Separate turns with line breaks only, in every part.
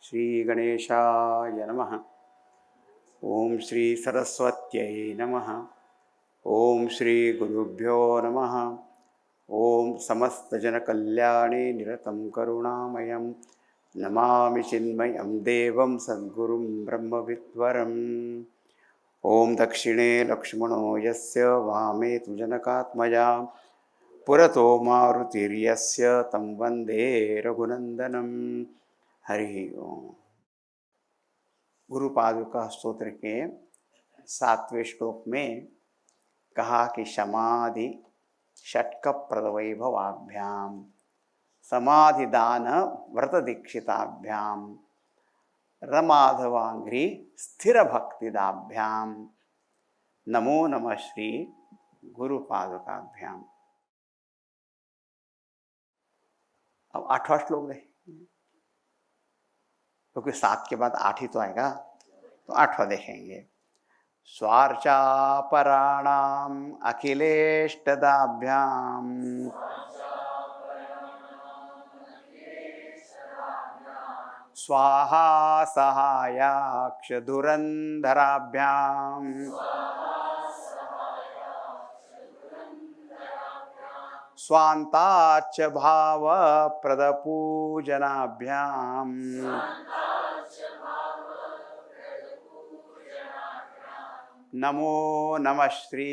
श्री गणेशाय नमः। ओम श्री सरस्वत्यै नमः। ओम श्री गुरुभ्यो नमः। ओम समस्त जन कल्याणे निरतं करुणामयं नमामि चिन्मयं देवं सद्गुरुं ब्रह्मविद्वरम्। ओम दक्षिणे लक्ष्मणो यस्य वामे तु जनकात्मजा पुरतो मारुतिर्यस्य तं वन्दे रघुनन्दनं। हरि ओम। गुरु पादुका स्तोत्र के 7वें श्लोक में कहा कि समाधि षट्क प्रदवैभवाभ्याम समाधि दान व्रत दीक्षिताभ्याम रमाधवांघ्रि स्थिर भक्तिदाभ्याम नमो नमः श्री गुरु पादुकाभ्याम। अब 8वां श्लोक देखें, क्योंकि 7 के बाद 8 ही तो आएगा, तो 8वां देखेंगे। स्वार्चापराणाम अखिलेष्टदाभ्याम स्वाहा सहायाक्ष धुरंधराभ्याम स्वांताच भाव प्रदपूजनाभ्याम नमो नमः श्री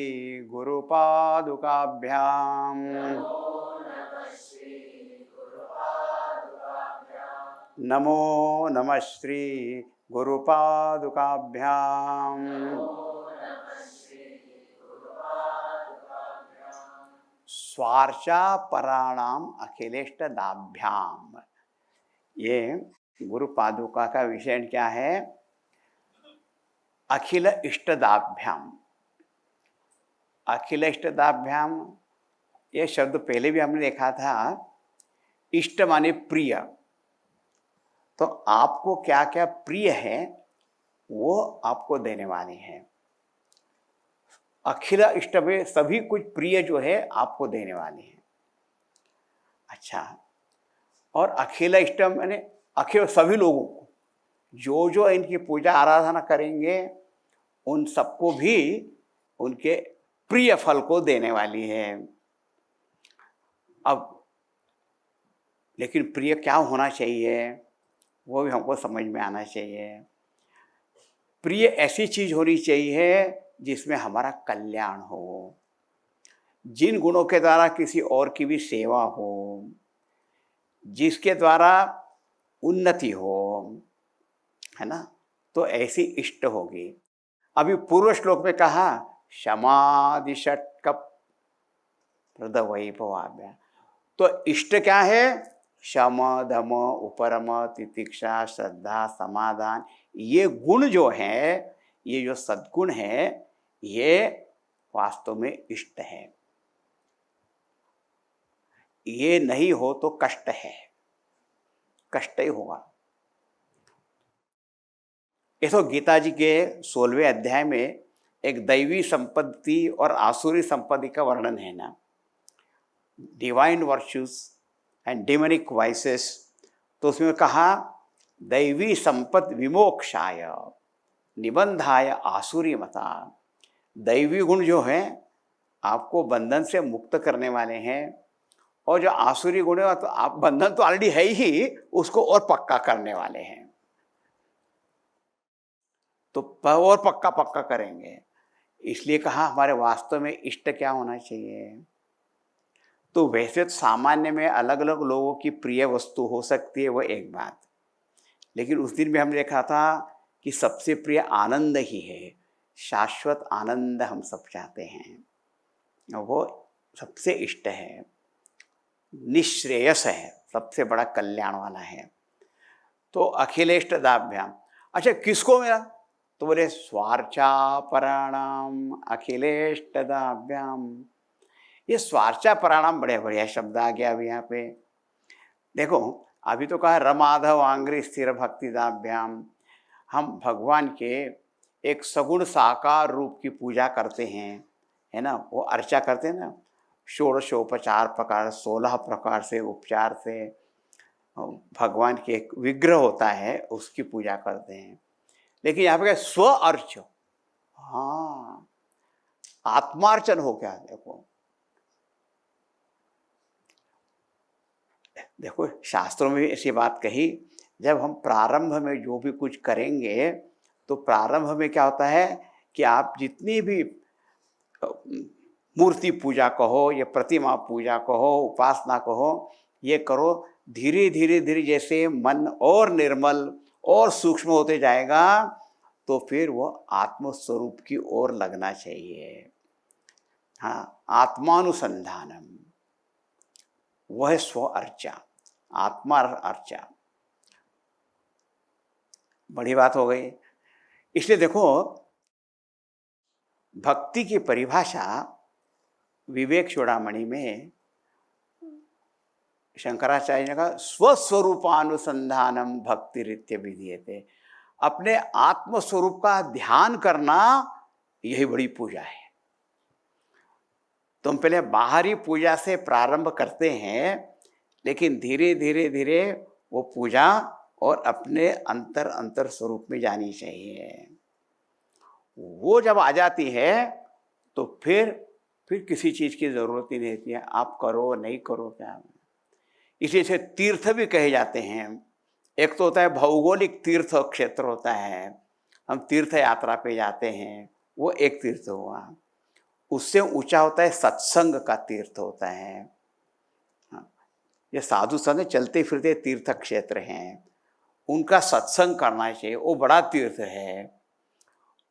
गुरुपादुकाभ्याम नमो नमः श्री गुरुपादुकाभ्याम स्वार्चा पराणाम अखिलेष्टदाभ्याम। ये गुरु पादुका का विषय क्या है? अखिल इष्टदाभ्याम। अखिल इष्टदाभ्याम ये शब्द पहले भी हमने देखा था। इष्ट माने प्रिय, तो आपको क्या क्या प्रिय है वो आपको देने वाले हैं। अखिल इष्ट में सभी कुछ प्रिय जो है आपको देने वाले हैं। अच्छा, और अखिल इष्ट माने अखिल सभी लोगों को, जो जो इनकी पूजा आराधना करेंगे उन सबको भी उनके प्रिय फल को देने वाली है। अब लेकिन प्रिय क्या होना चाहिए वो भी हमको समझ में आना चाहिए। प्रिय ऐसी चीज होनी चाहिए जिसमें हमारा कल्याण हो, जिन गुणों के द्वारा किसी और की भी सेवा हो, जिसके द्वारा उन्नति हो, है ना, तो ऐसी इष्ट होगी। अभी पूर्व श्लोक में कहा समाधि षट्क प्रदवैभवाभ्याम, तो इष्ट क्या है? शम दम उपरम तितिक्षा श्रद्धा समाधान। ये गुण जो है, ये जो सद्गुण है, ये वास्तव में इष्ट है। ये नहीं हो तो कष्ट है, कष्ट ही होगा। ये तो गीता जी के 16वें अध्याय में एक दैवी संपत्ति और आसुरी संपत्ति का वर्णन है ना, divine virtues and demonic vices. तो उसमें कहा दैवी संपत्ति विमोक्षाय निबंधाय आसुरी मता। दैवी गुण जो है आपको बंधन से मुक्त करने वाले हैं, और जो आसुरी गुण है तो आप बंधन तो ऑलरेडी है ही, उसको और पक्का करने वाले हैं। तो और पक्का पक्का करेंगे। इसलिए कहा हमारे वास्तव में इष्ट क्या होना चाहिए। तो वैसे तो सामान्य में अलग अलग लोगों की प्रिय वस्तु हो सकती है, वो एक बात, लेकिन उस दिन भी हमने देखा था कि सबसे प्रिय आनंद ही है। शाश्वत आनंद हम सब चाहते हैं, वो सबसे इष्ट है, निश्रेयस है, सबसे बड़ा कल्याण वाला है। तो अखिलेष्टदाभ्याम। अच्छा, किसको मिला? तो बोले स्वार्चा पराणाम अखिलेष्टदाभ्याम। ये स्वार्चा पराणाम बड़े बढ़िया शब्द आ गया अभी यहाँ पे। देखो, अभी तो कहा रमाधव आंग्री स्थिर भक्तिदाभ्याम। हम भगवान के एक सगुण साकार रूप की पूजा करते हैं, है ना, वो अर्चा करते हैं ना, षोडशोपचार प्रकार 16 प्रकार से उपचार से भगवान के एक विग्रह होता है उसकी पूजा करते हैं। लेकिन यहाँ पे क्या, स्व अर्च, हाँ, आत्मार्चन हो गया। देखो देखो शास्त्रों में भी ऐसी बात कही, जब हम प्रारंभ में जो भी कुछ करेंगे तो प्रारंभ में क्या होता है कि आप जितनी भी मूर्ति पूजा कहो या प्रतिमा पूजा कहो, उपासना कहो, ये करो, धीरे धीरे धीरे जैसे मन और निर्मल और सूक्ष्म होते जाएगा तो फिर वो आत्मस्वरूप की ओर लगना चाहिए। हाँ, आत्मानुसंधानम, वह स्व अर्चा, आत्मा अर्चा, बड़ी बात हो गई। इसलिए देखो भक्ति की परिभाषा विवेक चूड़ामणि में शंकराचार्य ने कहा, स्वस्वरूपानुसंधानम भक्ति रित्य विधीयते, अपने आत्मस्वरूप का ध्यान करना यही बड़ी पूजा है। तुम पहले बाहरी पूजा से प्रारंभ करते हैं, लेकिन धीरे धीरे धीरे वो पूजा और अपने अंतर स्वरूप में जानी चाहिए। वो जब आ जाती है तो फिर किसी चीज की जरूरत ही नहीं रहती है, आप करो नहीं करो क्या। इसी से तीर्थ भी कहे जाते हैं। एक तो होता है भौगोलिक तीर्थ क्षेत्र होता है, हम तीर्थ यात्रा पे जाते हैं, वो एक तीर्थ हुआ। उससे ऊंचा होता है सत्संग का तीर्थ होता है। ये साधु संत चलते फिरते तीर्थ क्षेत्र हैं, उनका सत्संग करना चाहिए, वो बड़ा तीर्थ है।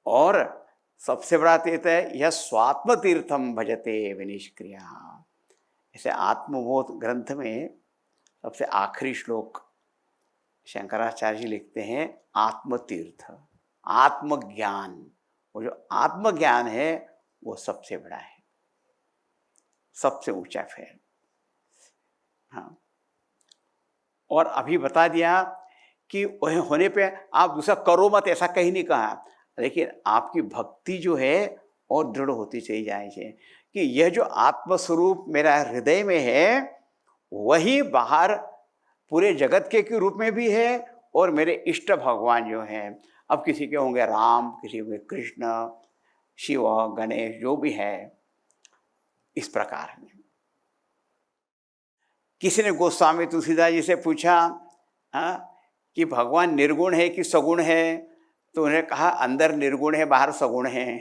और सबसे बड़ा तीर्थ है यह स्वात्म तीर्थम भजते विनिष्क्रिया। ऐसे आत्मबोध ग्रंथ में सबसे आखिरी श्लोक शंकराचार्य जी लिखते हैं, आत्मतीर्थ, आत्मज्ञान, वो जो आत्मज्ञान है वो सबसे बड़ा है, सबसे ऊंचा फेर। हाँ, और अभी बता दिया कि वह होने पे आप दूसरा करो मत, ऐसा कहीं नहीं कहा, लेकिन आपकी भक्ति जो है और दृढ़ होती चली जाए कि यह जो आत्मस्वरूप मेरा हृदय में है वही बाहर पूरे जगत के रूप में भी है, और मेरे इष्ट भगवान जो हैं, अब किसी के होंगे राम, किसी होंगे कृष्ण, शिव, गणेश, जो भी है, इस प्रकार में। किसी ने गोस्वामी तुलसीदास जी से पूछा कि भगवान निर्गुण है कि सगुण है, तो उन्हें कहा अंदर निर्गुण है बाहर सगुण है।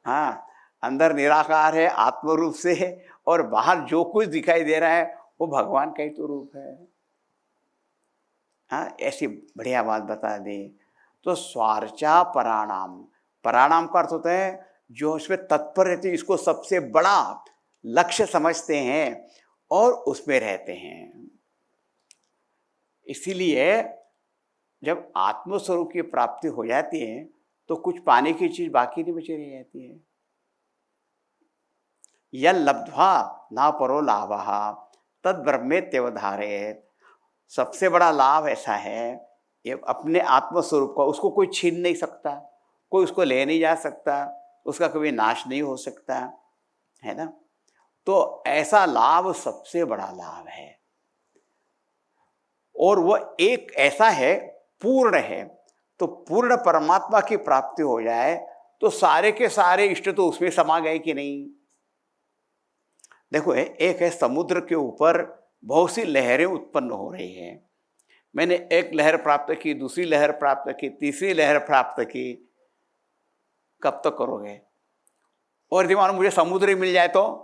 हाँ, अंदर निराकार है आत्मरूप से, और बाहर जो कुछ दिखाई दे रहा है वो भगवान का ही तो रूप है। हाँ, ऐसी बढ़िया बात बता दी। तो स्वार्चा पराणाम, पराणाम का अर्थ होता है जो इसमें तत्पर रहते हैं, इसको सबसे बड़ा लक्ष्य समझते हैं और उसमें रहते हैं। इसीलिए जब आत्मस्वरूप की प्राप्ति हो जाती है तो कुछ पाने की चीज बाकी नहीं बची रह जाती है। यह लब्ध्वा ना परो लाभः तद ब्रह्मेत्यवधारयेत्, सबसे बड़ा लाभ ऐसा है ये अपने आत्मस्वरूप का, उसको कोई छीन नहीं सकता, कोई उसको ले नहीं जा सकता, उसका कभी नाश नहीं हो सकता है ना। तो ऐसा लाभ सबसे बड़ा लाभ है, और वह एक ऐसा है पूर्ण है। तो पूर्ण परमात्मा की प्राप्ति हो जाए तो सारे के सारे इष्ट तो उसमें समा गए कि नहीं। देखो एक है समुद्र के ऊपर बहुत सी लहरें उत्पन्न हो रही हैं, मैंने एक लहर प्राप्त की, दूसरी लहर प्राप्त की, तीसरी लहर प्राप्त की, कब तक करोगे। और यदि मानो मुझे समुद्र ही मिल जाए तो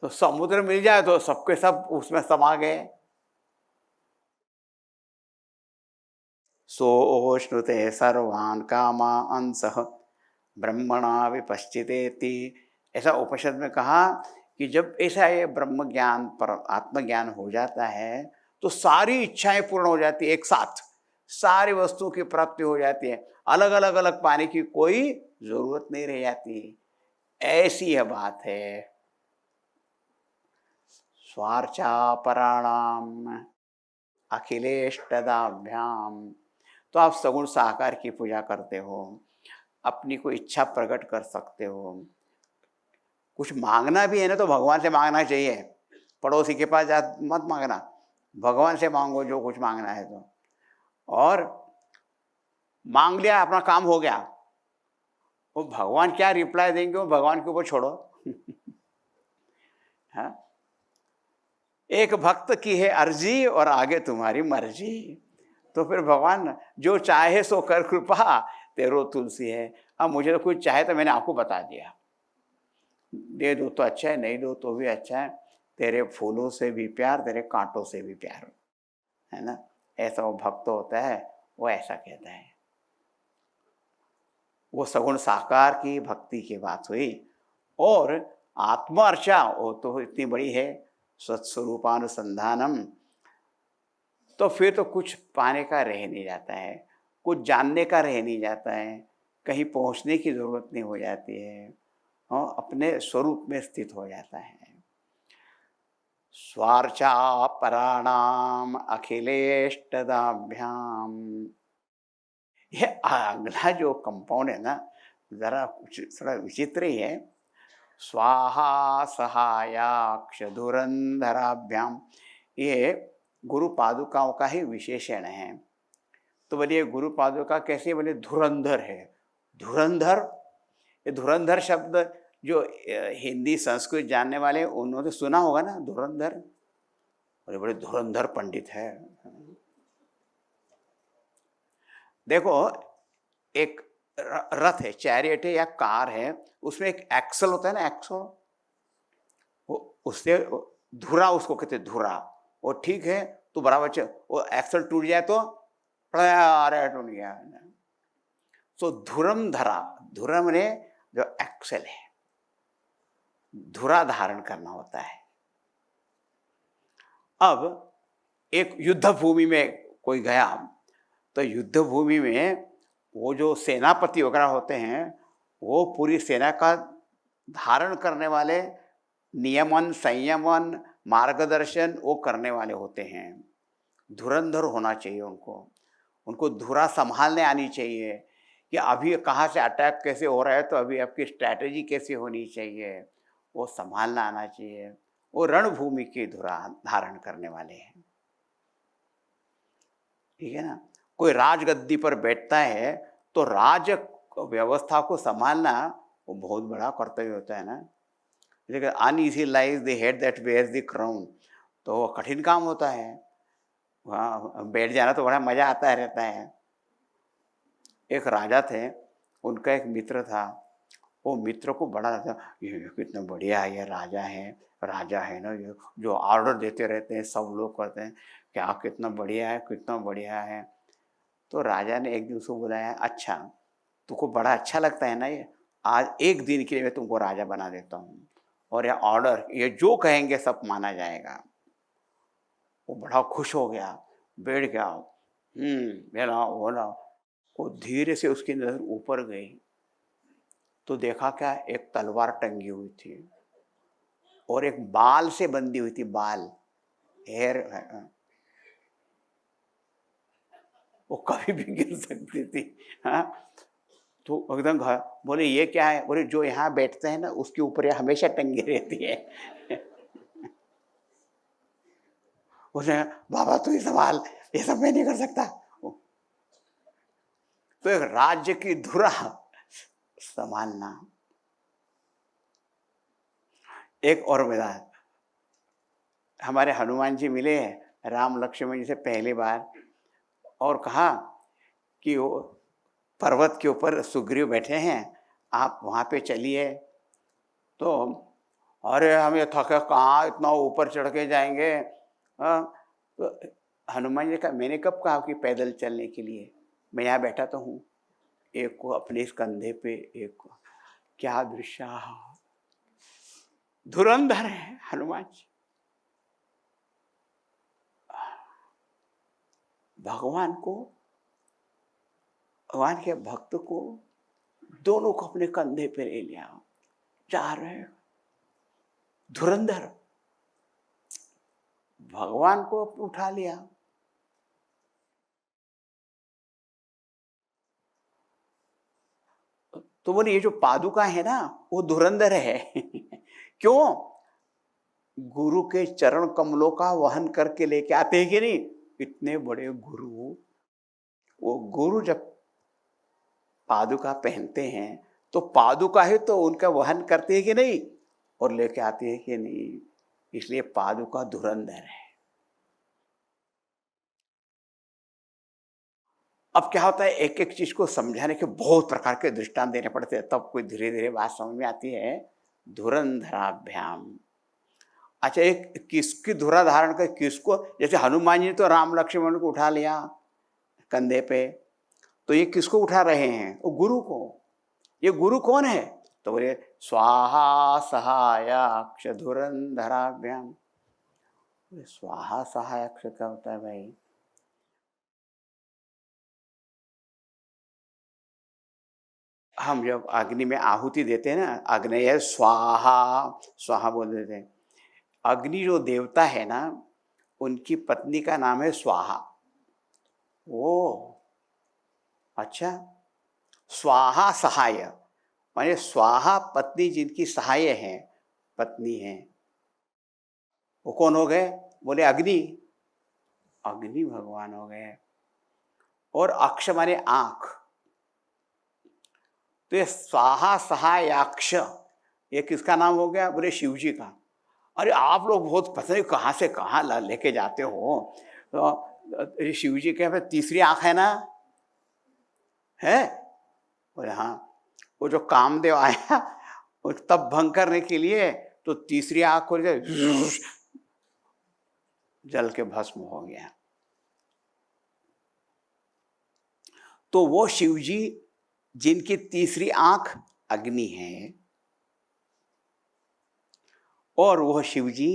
समुद्र मिल जाए तो सबके सब उसमें समा गए। सोऽश्नुते सर्वान् कामान् अंसः ब्रह्मणा विपश्चितेति, ऐसा उपनिषद में कहा कि जब ऐसा ये ब्रह्म ज्ञान पर आत्मज्ञान हो जाता है तो सारी इच्छाएं पूर्ण हो जाती है, एक साथ सारी वस्तुओं की प्राप्ति हो जाती है, अलग अलग अलग पाने की कोई जरूरत नहीं रह जाती। ऐसी यह बात है। स्वार्चा पराणाम अखिलेष्टदाभ्याम, तो आप सगुण साकार की पूजा करते हो, अपनी कोई इच्छा प्रकट कर सकते हो। कुछ मांगना भी है ना तो भगवान से मांगना चाहिए, पड़ोसी के पास जा मत मांगना, भगवान से मांगो जो कुछ मांगना है तो। और मांग लिया, अपना काम हो गया। वो भगवान क्या रिप्लाई देंगे वो भगवान के ऊपर छोड़ो। हाँ, एक भक्त की है अर्जी और आगे तुम्हारी मर्जी। तो फिर भगवान जो चाहे सो कर कृपा, तेरो तुलसी है। अब मुझे तो कुछ चाहे तो मैंने आपको बता दिया, दे दो तो अच्छा है, नहीं दो तो भी अच्छा है। तेरे फूलों से भी प्यार, तेरे कांटों से भी प्यार, है ना। ऐसा वो भक्त होता है, वो ऐसा कहता है। वो सगुण साकार की भक्ति की बात हुई। और आत्मर्चा वो तो इतनी बड़ी है, सत्स्वरूपानुसंधानम। तो फिर तो कुछ पाने का रह नहीं जाता है, कुछ जानने का रह नहीं जाता है, कहीं पहुंचने की जरूरत नहीं हो जाती है, और अपने स्वरूप में स्थित हो जाता है। स्वार्चा पराणाम अखिलेष्टदाभ्याम। ये अगला जो कंपाउंड है ना, जरा कुछ थोड़ा विचित्र ही है। स्वाहा सहायाक्ष धुरंधराभ्याम, ये गुरु पादुकाओं का ही विशेषण है। तो बोलिए गुरु पादुका कैसे, बोले धुरंधर है। धुरंधर, ये धुरंधर शब्द जो हिंदी संस्कृत जानने वाले उन्होंने सुना होगा ना, धुरंधर। बड़े बड़े धुरंधर पंडित है। देखो, एक रथ है, चैरियट है या कार है, उसमें एक एक्सल होता है ना, एक्सल, वो उससे धुरा उसको कहते हैं, धुरा। वो ठीक है तो बराबर वो एक्सल टूट जाए तो अरे टूट गया। तो धुरम धरा, धुरम ने जो एक्सल है, धुरा धारण करना होता है। अब एक युद्ध भूमि में कोई गया, तो युद्ध भूमि में वो जो सेनापति वगैरह होते हैं, वो पूरी सेना का धारण करने वाले, नियमन संयमन मार्गदर्शन वो करने वाले होते हैं। धुरंधर होना चाहिए उनको, उनको धुरा संभालने आनी चाहिए कि अभी कहाँ से अटैक कैसे हो रहा है, तो अभी आपकी स्ट्रैटेजी कैसे होनी चाहिए, वो संभालना आना चाहिए। वो रणभूमि की धुरा धारण करने वाले हैं, ठीक है ना। कोई राजगद्दी पर बैठता है तो राज व्यवस्था को संभालना वो बहुत बड़ा कर्तव्य होता है ना। लेकिन uneasy lies the head that wears the crown, तो वो कठिन काम होता है। वहाँ बैठ जाना तो बड़ा मजा आता रहता है। एक राजा थे, उनका एक मित्र था। वो मित्र को बड़ा था, ये कितना बढ़िया है, ये राजा है ना, ये जो ऑर्डर देते रहते हैं सब लोग करते हैं, क्या कितना बढ़िया है, कितना बढ़िया है। तो राजा ने एक दिन उसको बुलाया, अच्छा तुमको बड़ा अच्छा लगता है ना ये, आज एक दिन के लिए मैं तुमको राजा बना देता हूँ, और यह ऑर्डर, ये जो कहेंगे सब माना जाएगा। वो बड़ा खुश हो गया, बैठ गया, मेरा बोला। वो धीरे से उसकी नजर ऊपर गई तो देखा क्या, एक तलवार टंगी हुई थी और एक बाल से बंधी हुई थी, बाल, हेयर, वो कभी भी गिर सकती थी। हाँ, तो एकदम बोले ये क्या है, बोले जो यहाँ बैठते हैं ना उसके ऊपर ये हमेशा टंगी रहती है। बोले बाबा तू ही संभाल, ये सब मैं नहीं कर सकता। तो एक राज्य की धुरा संभालना। एक और बता, हमारे हनुमान जी मिले हैं राम लक्ष्मण जी से पहली बार, और कहा कि वो पर्वत के ऊपर सुग्रीव बैठे हैं, आप वहाँ पे चलिए। तो अरे हम ये थके कहाँ इतना ऊपर चढ़ के जाएंगे। हाँ, तो हनुमान जी ने कहा, मैंने कब कहा कि पैदल चलने के लिए, मैं यहाँ बैठा तो हूँ। एक को अपने इस कंधे पे, एक को, क्या दृश्य, धुरंधर है हनुमान जी। भगवान को, भगवान के भक्त को दोनों को अपने कंधे पे ले लिया, जा रहे हैं धुरंधर, भगवान को उठा लिया। तो बोले ये जो पादुका है ना वो धुरंधर है। क्यों? गुरु के चरण कमलों का वहन करके लेके आते हैं कि नहीं? इतने बड़े गुरु, वो गुरु जब पादुका पहनते हैं तो पादुका ही तो उनका वहन करते हैं कि नहीं, और लेके आते हैं कि नहीं। इसलिए पादुका धुरंधर है। अब क्या होता है, एक एक चीज को समझाने के बहुत प्रकार के दृष्टांत देने पड़ते हैं, तब कोई धीरे धीरे बात समझ में आती है। धुरंधराभ्याम। अच्छा, एक किसकी धुरा धारण कर, किसको, जैसे हनुमान जी ने तो राम लक्ष्मण को उठा लिया कंधे पे, तो ये किसको उठा रहे हैं? वो गुरु को। ये गुरु कौन है? तो बोले स्वाहा सहायाक्ष धुरंधराभ्याम। स्वाहा सहायाक्ष क्या होता है भाई? हम जब अग्नि में आहुति देते हैं ना, अग्नय स्वाहा, स्वाहा बोल देते हैं। अग्नि जो देवता है ना, उनकी पत्नी का नाम है स्वाहा। ओ अच्छा, स्वाहा सहाय माने स्वाहा पत्नी जिनकी सहाय है, पत्नी है, वो कौन हो गए? बोले अग्नि। अग्नि भगवान हो गए। और अक्ष माने आंख। तो ये स्वाहा सहायाक्ष, ये किसका नाम हो गया? बोले शिव जी का। अरे आप लोग बहुत पता नहीं कहाँ से कहाँ लेके जाते हो। तो शिव जी के तीसरी आंख है ना, है? बोले हाँ। वो जो कामदेव आया वो तब भंग करने के लिए, तो तीसरी आंख खोल के जल के भस्म हो गया। तो वो शिवजी जिनकी तीसरी आंख अग्नि है, और वह शिवजी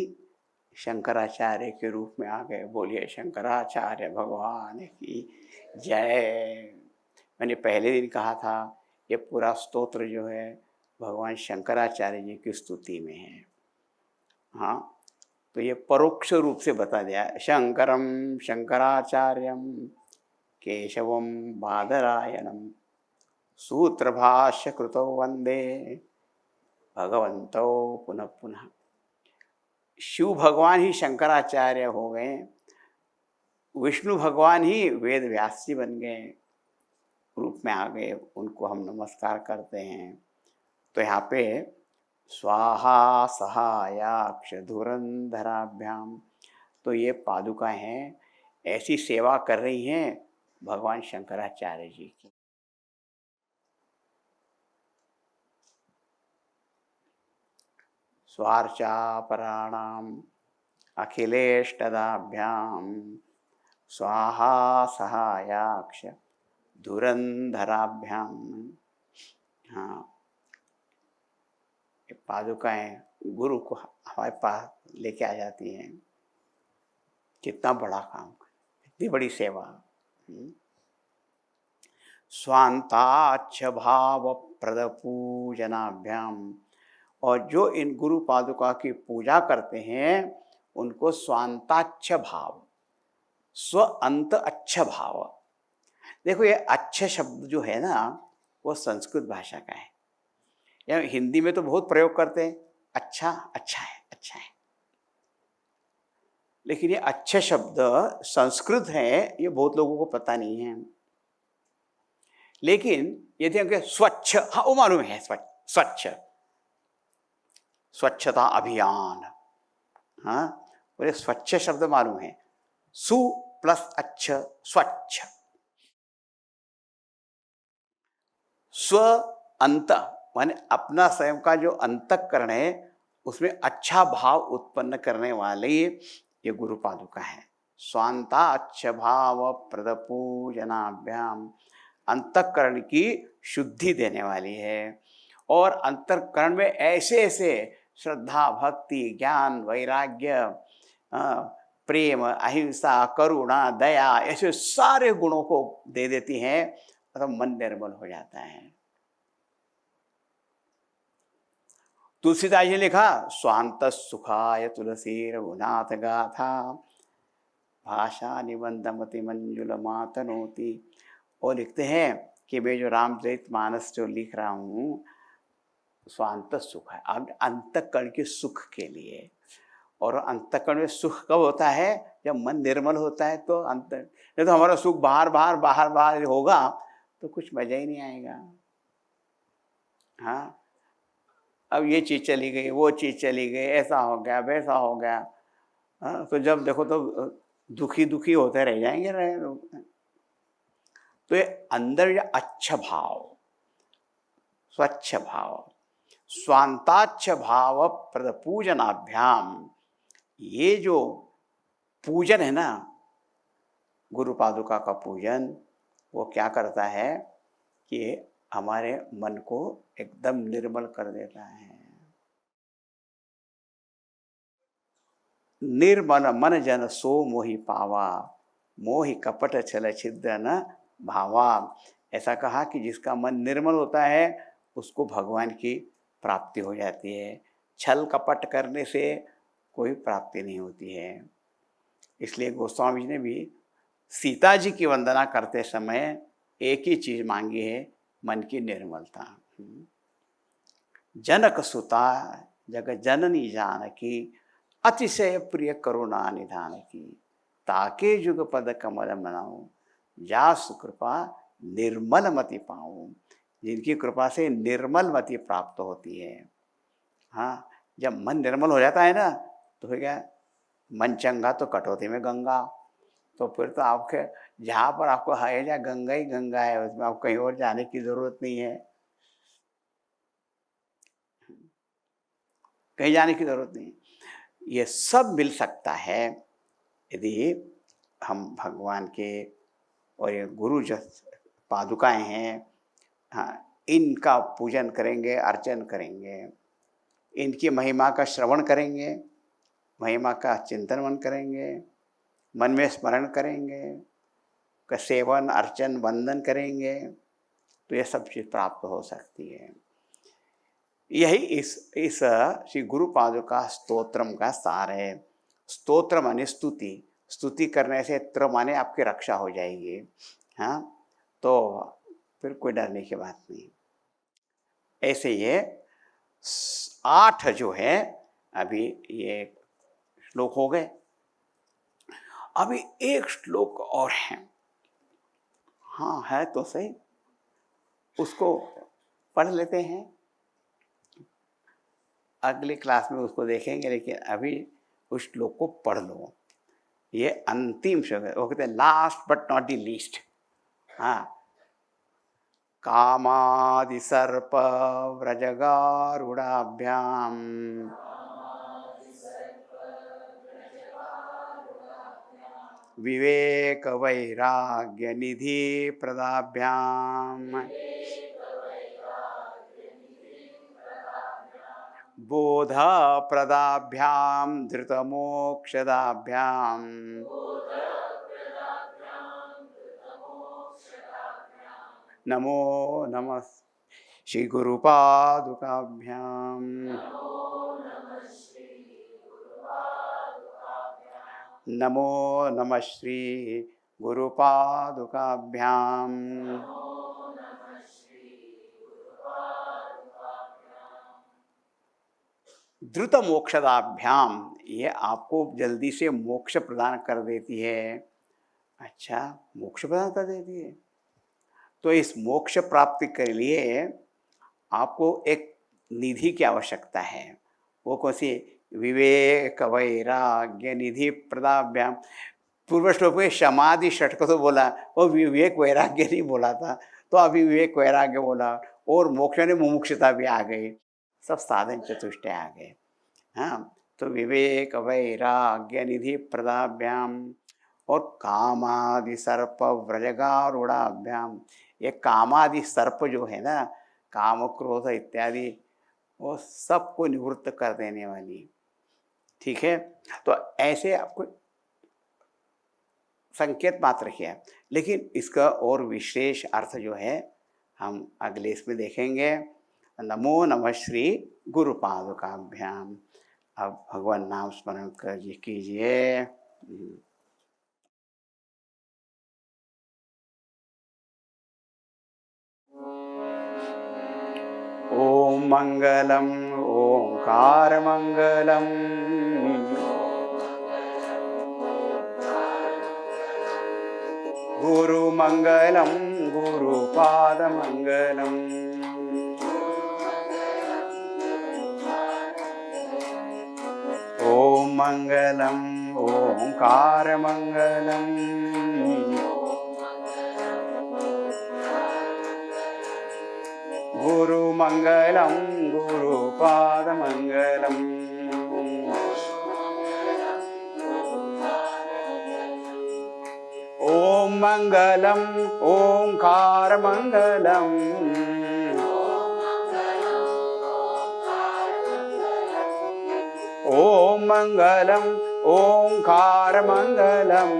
शंकराचार्य के रूप में आ गए। बोलिए शंकराचार्य भगवान की जय। मैंने पहले दिन कहा था, ये पूरा स्तोत्र जो है भगवान शंकराचार्य जी की स्तुति में है। हाँ, तो ये परोक्ष रूप से बता दिया, शंकरम शंकराचार्यम केशवम बादरायणम सूत्रभाष्य कृतो वंदे भगवंतो पुनः पुनः। शिव भगवान ही शंकराचार्य हो गए, विष्णु भगवान ही वेद व्यास जी बन गए, रूप में आ गए, उनको हम नमस्कार करते हैं। तो यहाँ पे स्वाहा सहायाक्ष धुरंधराभ्याम, तो ये पादुका हैं, ऐसी सेवा कर रही हैं भगवान शंकराचार्य जी की। स्वार्चापराणाम अखिलेष्टदाभ्याम स्वाहा सहायाक्ष धुरंधराभ्याम। हाँ, ये पादुकाएं गुरु को हमारे पास लेके आ जाती हैं। कितना बड़ा काम, इतनी बड़ी सेवा। स्वांताच्छ भाव प्रद पूजनाभ्याम, और जो इन गुरु पादुका की पूजा करते हैं उनको स्वांताच्छ भाव, स्व अंत अच्छा भाव। देखो ये अच्छे शब्द जो है ना, वो संस्कृत भाषा का है। या हिंदी में तो बहुत प्रयोग करते हैं, अच्छा अच्छा है, अच्छा है। लेकिन ये अच्छे शब्द संस्कृत है, ये बहुत लोगों को पता नहीं है। लेकिन यदि हम स्वच्छ, हाँ वो मालूम है, स्वच्छ, स्वच्छ, स्वच्छता अभियान, हाँ बोले स्वच्छ शब्द मालूम है। सु प्लस अच्छ, स्वच्छ। स्व अंत माने अपना स्वयं का जो अंतःकरण है, उसमें अच्छा भाव उत्पन्न करने वाले ये गुरु पादुका है। स्वांता अच्छ भाव प्रद पूजनाभ्याम, अंतःकरण की शुद्धि देने वाली है। और अंतःकरण में ऐसे ऐसे श्रद्धा भक्ति ज्ञान वैराग्य प्रेम अहिंसा करुणा दया, ऐसे सारे गुणों को दे देती हैं, तो मन निर्मल हो जाता है। तुलसीदास जी ने लिखा, स्वांत सुखाय तुलसी रघुनाथ गाथा भाषा निबंध मति मंजुल मातनोती। और लिखते हैं कि मैं जो रामचरित मानस जो लिख रहा हूँ, स्वांत सुख है, अब अंतःकरण के सुख के लिए। और अंतःकरण में सुख कब होता है? जब मन निर्मल होता है तो अंत, नहीं तो हमारा सुख बाहर बाहर बाहर बाहर होगा तो कुछ मजा ही नहीं आएगा। हाँ, अब ये चीज़ चली गई, वो चीज़ चली गई, ऐसा हो गया, वैसा हो गया। हाँ, तो जब देखो तो दुखी-दुखी होते रह जाएँगे रहे लोग। तो ये अंदर ये अच्छा भाव, स्वच्छ भाव, स्वांताच्छ भाव प्रद पूजनाभ्याम, ये जो पूजन है ना, गुरु पादुका का पूजन, वो क्या करता है कि हमारे मन को एकदम निर्मल कर देता है। निर्मल मन जन सो मोहि पावा, मोहि कपट छल छिद्र न भावा। ऐसा कहा कि जिसका मन निर्मल होता है उसको भगवान की प्राप्ति हो जाती है। छल कपट करने से कोई प्राप्ति नहीं होती है। इसलिए गोस्वामी जी ने भी सीता जी की वंदना करते समय एक ही चीज मांगी है, मन की निर्मलता। जनक सुता जग जननी जानकी, अतिशय प्रिय करुणा निधान की, ताके जुग पद कमल मनाऊं, जासु कृपा निर्मल मति पाऊं। जिनकी कृपा से निर्मल मति प्राप्त होती है। हाँ, जब मन निर्मल हो जाता है ना तो फिर क्या, मन चंगा तो कटौती में गंगा। तो फिर तो आपके जहाँ पर आपको है या गंगा ही गंगा है, उसमें आपको कहीं और जाने की जरूरत नहीं है, कहीं जाने की जरूरत नहीं। ये सब मिल सकता है यदि हम भगवान के और ये गुरु जो पादुकाएं हैं, हाँ, इनका पूजन करेंगे, अर्चन करेंगे, इनकी महिमा का श्रवण करेंगे, महिमा का चिंतन मन करेंगे, मन में स्मरण करेंगे, का सेवन अर्चन वंदन करेंगे, तो ये सब चीज़ प्राप्त हो सकती है। यही इस श्री गुरु पादुका स्तोत्रम का सार है। स्तोत्र माने स्तुति, स्तुति करने से त्र माने आपकी रक्षा हो जाएगी। हाँ, तो फिर कोई डरने की बात नहीं। ऐसे ये 8 जो है, अभी ये श्लोक हो गए, अभी एक श्लोक और है। हाँ, है तो सही, उसको पढ़ लेते हैं, अगली क्लास में उसको देखेंगे, लेकिन अभी उस श्लोक को पढ़ लो। ये अंतिम श्लोक है, वो कहते हैं last but not the least. हाँ, कामादि सर्प व्रजगारूढ़ाभ्याम, विवेक वैराग्य निधि प्रदाभ्याम, बोध प्रदाभ्याम धृतमोक्षदाभ्याम, नमो नमः श्री गुरुपादुकाभ्याम, नमो नमः श्री गुरुपादुकाभ्याम। द्रुत मोक्षदाभ्याम, ये आपको जल्दी से मोक्ष प्रदान कर देती है। अच्छा, मोक्ष प्रदान कर देती है, तो इस मोक्ष प्राप्ति के लिए आपको एक निधि की आवश्यकता है। वो कौन सी? विवेक वैराग्य निधि प्रदाभ्याम। पूर्व श्लोक में समाधि षट को तो बोला, वो विवेक वैराग्य नहीं बोला था, तो अभी विवेक वैराग्य बोला, और मोक्ष ने मुमुक्षुता भी आ गई, सब साधन चतुष्टय आ गए। हाँ, तो विवेक वैराग्य निधि प्रदाभ्याम और कामादि सर्प व्रजगारूढ़ाभ्याम। ये कामादि सर्प जो है ना, काम क्रोध इत्यादि, वो सबको निवृत्त कर देने वाली। ठीक है, तो ऐसे आपको संकेत मात्र किया, लेकिन इसका और विशेष अर्थ जो है हम अगले इसमें देखेंगे। नमो नमः श्री गुरु पादुकाभ्याम। अब भगवान नाम स्मरण कर कीजिए। ओम मंगलम ओंकार मंगलम। गुरुमङ्गलं गुरुपादमङ्गलम् ॐ मङ्गलम् ओङ्कारमङ्गलम् गुरुमङ्गलं गुरुपादमङ्गलम् ॐ मङ्गलम् ओङ्कारमङ्गलम् ॐ मङ्गलम् ओङ्कारमङ्गलम्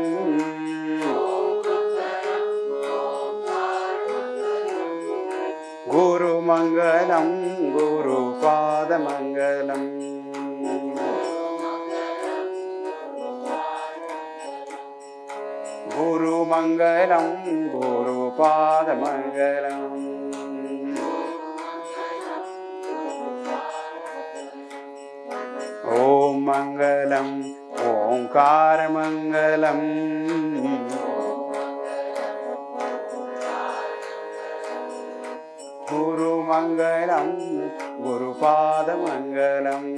गुरुमङ्गलं गुरुपादमङ्गलम् गुरुमङ्गलं गुरुपादमङ्गलम् ॐ मङ्गलम् ओङ्कारमङ्गलम् गुरुमङ्गलं गुरुपादमङ्गलम्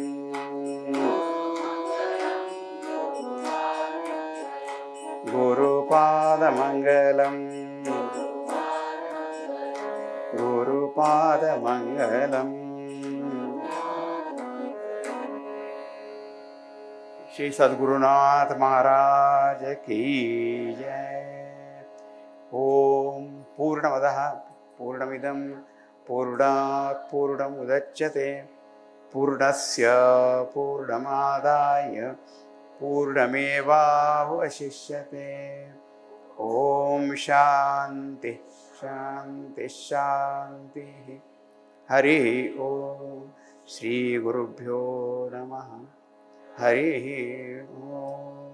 गुरुपादमङ्गलम् गुरुपादमङ्गलम्। श्री सद्गुरुनाथ महाराज की जय। ओम पूर्णमदः पूर्णमिदं पूर्णात् पूर्णमुदच्यते पूर्णस्य पूर्णमादाय पूर्णमेवावशिष्यते। ओम शांति शांति शांति। हरि ओम। श्री गुरुभ्यो नमः। हरि ओम।